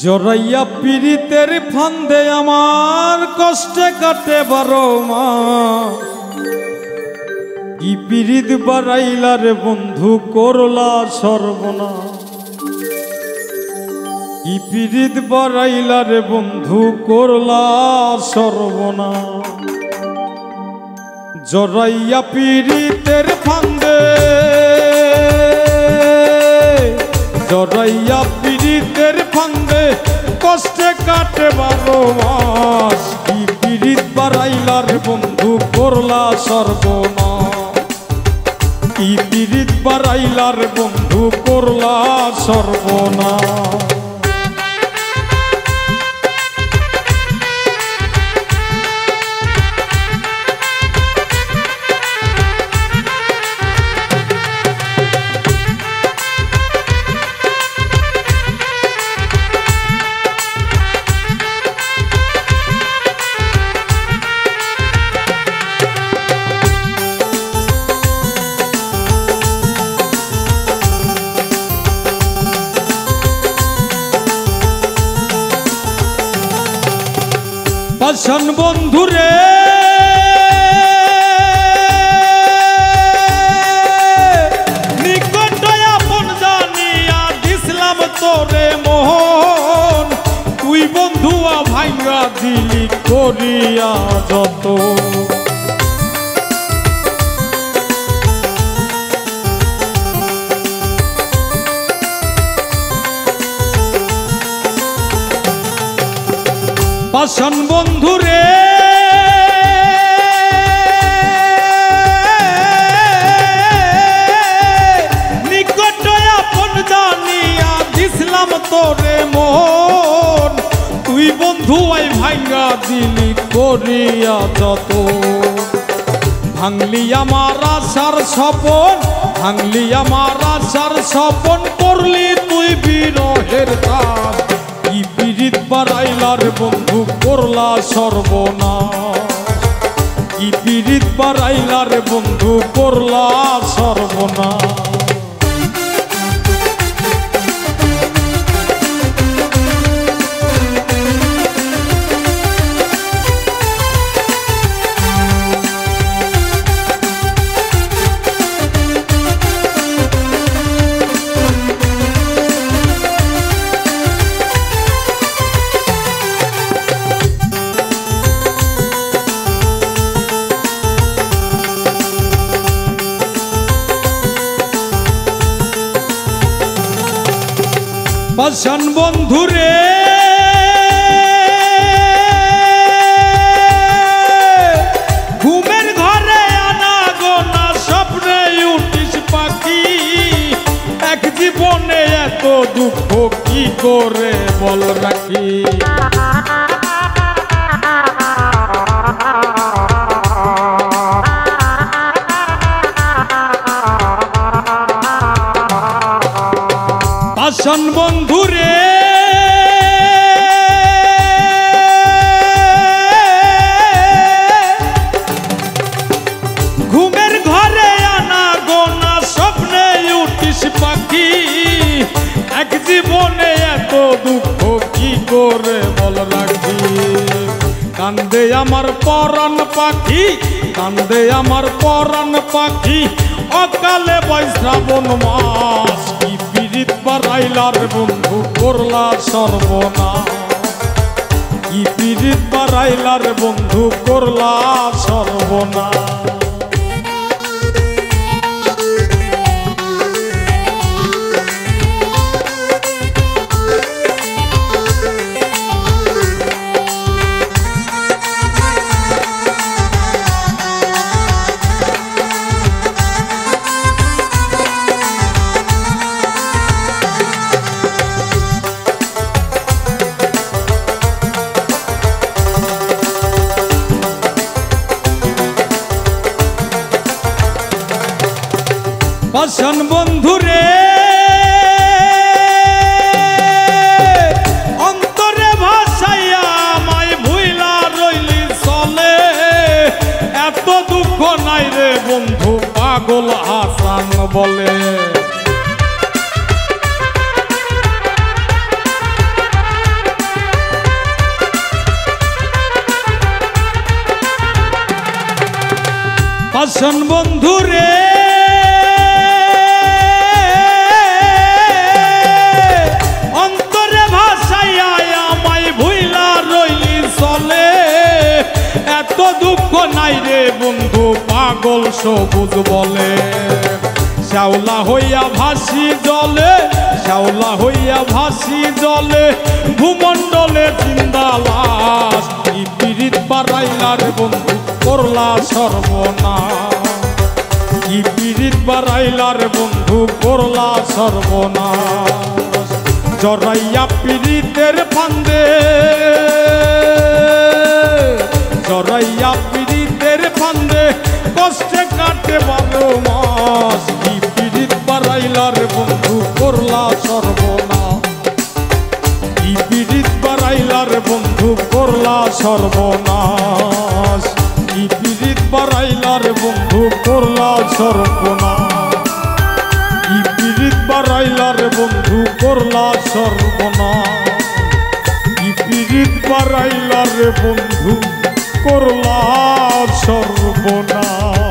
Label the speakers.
Speaker 1: জড়াইয়া পীড়িতের ফান্দে আমার কষ্টে কাটে 12 মাস। কি পীড়িত বাড়াইলা রে বন্ধু করলা সর্বনাশ। কি পীড়িত বাড়াইলা রে বন্ধু করলা সর্বনাশ। জড়াইয়া পীড়িতের ফান্দে, জড়াইয়া পীড়িতের ফান্দে কষ্টে কাটে 12 মাস। কি পীড়িত বাড়াইলা রে বন্ধু করলা সর্বনাশ। কি পীড়িত বাড়াইলা রে বন্ধু করলা সর্বনাশ। পাষাণ বন্ধুরে নিকট আপন জানিয়া দিছিলাম তোরে মোহন। তুই বন্ধুয়া ভাঙ্গা দিলি করিয়া যত। পাষাণ বন্ধুরে নিকট আপন জানিয়া দিছিলাম তোরে মন। তুই বন্ধু আই ভাঙ্গা দিলি করিয়া যত। ভাঙলি আমার আশার স্বপন, ভাঙলি আমার আশার স্বপন, করলি তুই বিরহের কাজ। কি পীড়িত বাড়াইলা রে বন্ধু করলা সর্বনাশ। কি পীড়িত বাড়াইলা রে বন্ধু করলা সর্বনাশ। পাষাণ বন্ধুরে ঘুমের ঘরে আনা গোনা স্বপ্নে উঠিস পাখি। এক জীবনে এত দুঃখ কি করে বল রাখি। পাষাণ বন্ধুরে ঘুমের ঘরে আনা গোনা স্বপ্নে উঠিস পাখি। এক জীবনে এত দুঃখ কি করে বল রাখি। কান্দে আমার পরাণ পাখি, কান্দে আমার পরাণ পাখি, অকালে বৈশ্রাবণ মাস। কি পীড়িত বাড়াইলা রে বন্ধু করলা সর্বনাশ। কি পীড়িত বাড়াইলা রে বন্ধু করলা সর্বনাশ। শোন বন্ধু রে, অন্তরে ভাষাইয়া আমায় ভুইলা রইলি চলে, এত দুঃখ নাই রে বন্ধু পাগল সবুজ বলে। শ্যাওলা হইয়া ভাসি জলে, শ্যাওলা হইয়া ভাসি জলে, ভূমণ্ডলে জিন্দা লাশ। কি পীড়িত বাড়াইলার বন্ধু করলা সর্বনাশ, কি পীড়িত বাড়াইলার বন্ধু করলা সর্বনাশ। জড়াইয়া পীড়িতের ফান্দে, জড়াইয়া পীড়িতের ফান্দে, কষ্টে কাটে 12 মাস। কি পীড়িত বাড়াইলার বন্ধু করলা সর্বনাশ, কি পীড়িত বাড়াইলার বন্ধু করলা সর্বনাশ, কি পীড়িত বাড়াইলার বন্ধু করলা সর্বনাশ, কি পীড়িত বাড়াইলার বন্ধু করলা সর্বনাশ, কি পীড়িত বাড়াইলার বন্ধু করলা সর্বনাশ।